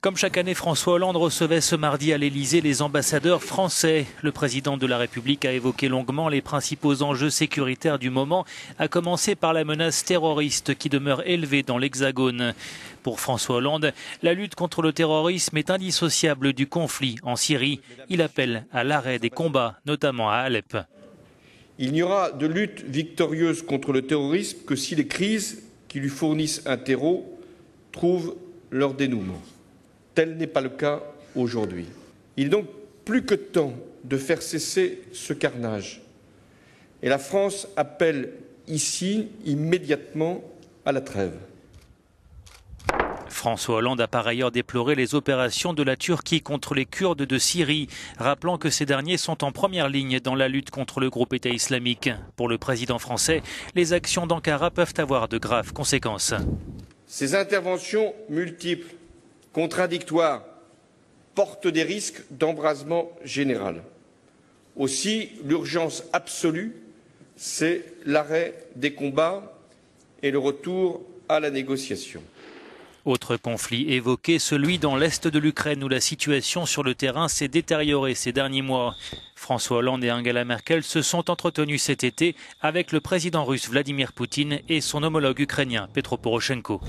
Comme chaque année, François Hollande recevait ce mardi à l'Elysée les ambassadeurs français. Le président de la République a évoqué longuement les principaux enjeux sécuritaires du moment, à commencer par la menace terroriste qui demeure élevée dans l'Hexagone. Pour François Hollande, la lutte contre le terrorisme est indissociable du conflit en Syrie. Il appelle à l'arrêt des combats, notamment à Alep. Il n'y aura de lutte victorieuse contre le terrorisme que si les crises qui lui fournissent un terreau trouvent leur dénouement. Tel n'est pas le cas aujourd'hui. Il est donc plus que temps de faire cesser ce carnage. Et la France appelle ici immédiatement à la trêve. François Hollande a par ailleurs déploré les opérations de la Turquie contre les Kurdes de Syrie, rappelant que ces derniers sont en première ligne dans la lutte contre le groupe État islamique. Pour le président français, les actions d'Ankara peuvent avoir de graves conséquences. Ces interventions multiples, contradictoires, portent des risques d'embrasement général. Aussi, l'urgence absolue, c'est l'arrêt des combats et le retour à la négociation. Autre conflit évoqué, celui dans l'est de l'Ukraine où la situation sur le terrain s'est détériorée ces derniers mois. François Hollande et Angela Merkel se sont entretenus cet été avec le président russe Vladimir Poutine et son homologue ukrainien Petro Poroshenko.